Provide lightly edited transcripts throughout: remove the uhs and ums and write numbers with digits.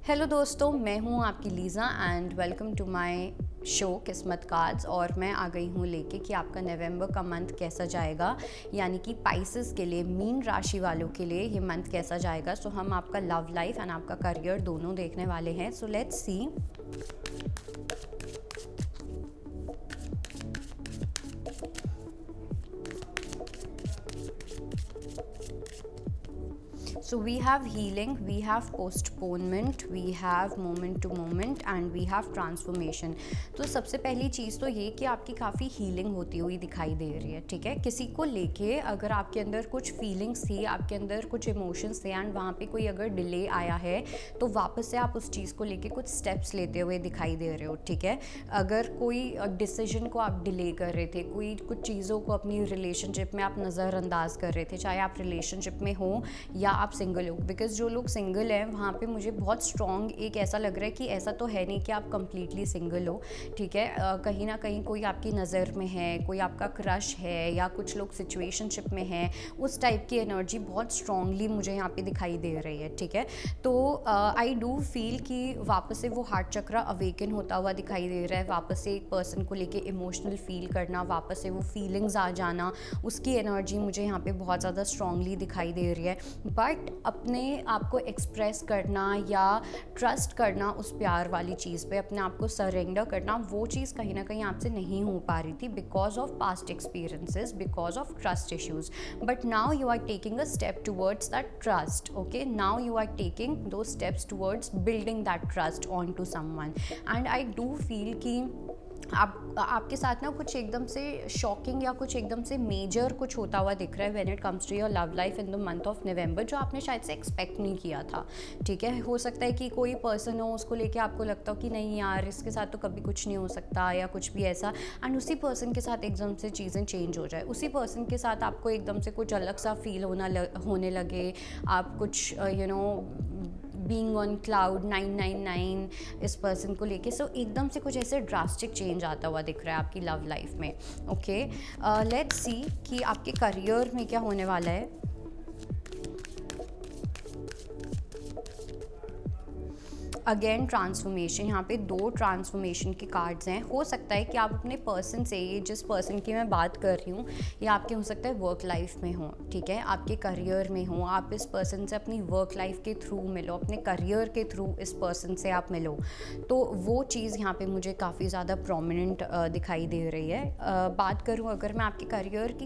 Hello दोस्तों, मैं हूँ आपकी Lisa and welcome to my show किस्मत कार्ड्स। और मैं आ गई हूँ लेके कि आपका नवंबर का मंथ कैसा जाएगा, यानी कि पाइसेस के लिए, मीन राशि वालों के लिए ये मंथ कैसा जाएगा। सो हम आपका लव लाइफ एंड आपका करियर दोनों देखने वाले हैं। So let's see. So we have healing, we have postponement, we have moment to moment and we have transformation। तो सबसे पहली चीज़ तो ये कि आपकी काफ़ी हीलिंग होती हुई दिखाई दे रही है, ठीक है। किसी को लेके अगर आपके अंदर कुछ फीलिंग्स थी, आपके अंदर कुछ इमोशंस थे एंड वहाँ पे कोई अगर डिले आया है तो वापस से आप उस चीज़ को लेके कुछ स्टेप्स लेते हुए दिखाई दे रहे हो, ठीक है। अगर कोई डिसीजन को आप डिले कर रहे थे, कोई कुछ चीज़ों को अपनी रिलेशनशिप में आप नज़रअंदाज कर रहे थे, चाहे आप रिलेशनशिप में हो या आप सिंगल हो। बिकॉज जो लोग सिंगल हैं वहाँ पे मुझे बहुत स्ट्रॉन्ग एक ऐसा लग रहा है कि ऐसा तो है नहीं कि आप कम्प्लीटली सिंगल हो, ठीक है। कहीं ना कहीं कोई आपकी नज़र में है, कोई आपका क्रश है या कुछ लोग सिचुएशनशिप में हैं, उस टाइप की एनर्जी बहुत स्ट्रॉन्गली मुझे यहाँ पे दिखाई दे रही है, ठीक है। तो आई डू फील कि वापस से वो हार्ट चक्र अवेकन होता हुआ दिखाई दे रहा है। वापस से एक पर्सन को लेके इमोशनल फील करना, वापस से वो फीलिंग्स आ जाना, उसकी एनर्जी मुझे यहाँ पे बहुत ज़्यादा स्ट्रॉन्गली दिखाई दे रही है। बट अपने आप को एक्सप्रेस करना या ट्रस्ट करना उस प्यार वाली चीज़ पे, अपने आप को सरेंडर करना, वो चीज़ कहीं ना कहीं आपसे नहीं हो पा रही थी because of past experiences, because of trust issues. But now you are taking a step towards that trust, okay. Now you are taking दो steps towards building that trust on to someone. And I do feel कि आपके साथ ना कुछ एकदम से shocking या कुछ एकदम से मेजर कुछ होता हुआ दिख रहा है when it comes to your love life in the month of November, जो आपने शायद से एक्सपेक्ट नहीं किया था, ठीक है। हो सकता है कि कोई पर्सन हो, उसको लेके आपको लगता हो कि नहीं यार, इसके साथ तो कभी कुछ नहीं हो सकता या कुछ भी ऐसा, एंड उसी पर्सन के साथ एकदम से चीज़ें चेंज हो जाए। उसी पर्सन के साथ आपको एकदम से कुछ अलग सा फील होने लगे, आप कुछ बीइंग ऑन क्लाउड 999 इस पर्सन को लेके। सो एकदम से कुछ ऐसे ड्रास्टिक चेंज आता हुआ दिख रहा है आपकी लव लाइफ में, ओके। लेट्स सी कि आपके करियर में क्या होने वाला है। अगेन ट्रांसफॉर्मेशन, यहाँ पे दो ट्रांसफॉर्मेशन के कार्ड्स हैं। हो सकता है कि आप अपने पर्सन से, ये जिस पर्सन की मैं बात कर रही हूँ, ये आपके हो सकता है वर्क लाइफ में हो, ठीक है, आपके करियर में हो। आप इस पर्सन से अपनी वर्क लाइफ के थ्रू मिलो, अपने करियर के थ्रू इस पर्सन से आप मिलो, तो वो चीज़ यहाँ पे मुझे काफ़ी ज़्यादा प्रोमिनेंट दिखाई दे रही है। बात करूँ अगर मैं आपके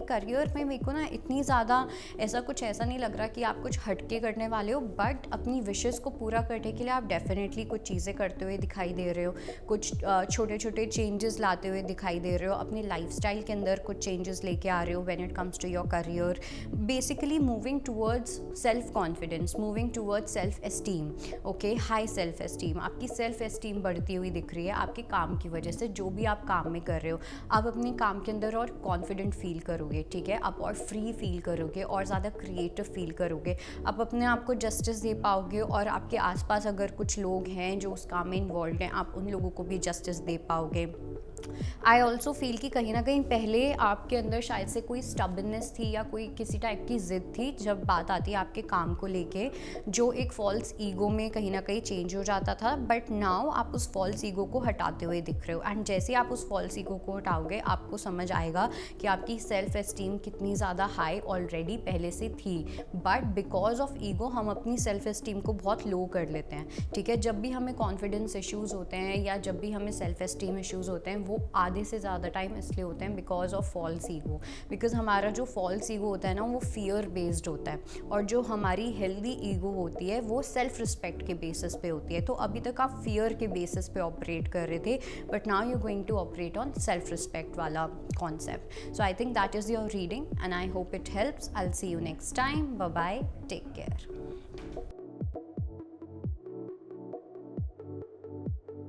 करियर में मेरे को ना इतनी ज़्यादा ऐसा नहीं लग रहा कि आप कुछ हटके करने वाले हो, बट अपनी विशेज़ को पूरा करने के लिए आप डेफिनेटली कुछ चीज़ें करते हुए दिखाई दे रहे हो, कुछ छोटे छोटे चेंजेस लाते हुए दिखाई दे रहे हो, अपनी लाइफस्टाइल के अंदर कुछ चेंजेस लेके आ रहे हो when it comes to your career. Basically moving towards self confidence, moving towards self esteem, okay, high self esteem. आपकी सेल्फ एस्टीम बढ़ती हुई दिख रही है आपके काम की वजह से। जो भी आप काम में कर रहे हो, आप अपने काम के अंदर और कॉन्फिडेंट फील करोगे, ठीक है। आप और फ्री फील करोगे और ज़्यादा क्रिएटिव फील करोगे, आप अपने आप को जस्टिस दे पाओगे, और आपके आसपास अगर कुछ लोग हैं जो उस काम में इन्वॉल्व हैं, आप उन लोगों को भी जस्टिस दे पाओगे। आई ऑल्सो फील कि कहीं ना कहीं पहले आपके अंदर शायद से कोई स्टबनेस थी या कोई किसी टाइप की ज़िद थी जब बात आती है आपके काम को लेके, जो एक फॉल्स ईगो में कहीं ना कहीं चेंज हो जाता था। बट नाउ आप उस फॉल्स ईगो को हटाते हुए दिख रहे हो, एंड जैसे आप उस फॉल्स ईगो को हटाओगे आपको समझ आएगा कि आपकी सेल्फ एस्टीम कितनी ज़्यादा हाई ऑलरेडी पहले से थी। बट बिकॉज ऑफ ईगो हम अपनी सेल्फ एस्टीम को बहुत लो कर लेते हैं, ठीक है। जब भी हमें कॉन्फिडेंस इश्यूज़ होते हैं या जब भी हमें सेल्फ एस्टीम इश्यूज़ होते हैं, वो आधे से ज़्यादा टाइम इसलिए होते हैं because of false ego. Because हमारा जो फॉल्स ईगो होता है ना, वो फियर बेस्ड होता है, और जो हमारी हेल्दी ईगो होती है वो सेल्फ रिस्पेक्ट के बेसिस पे होती है। तो अभी तक आप फियर के बेसिस पे ऑपरेट कर रहे थे, but now you going to operate on self respect वाला concept. So I think that is your reading and I hope it helps. I will see you next time. Bye bye, take care.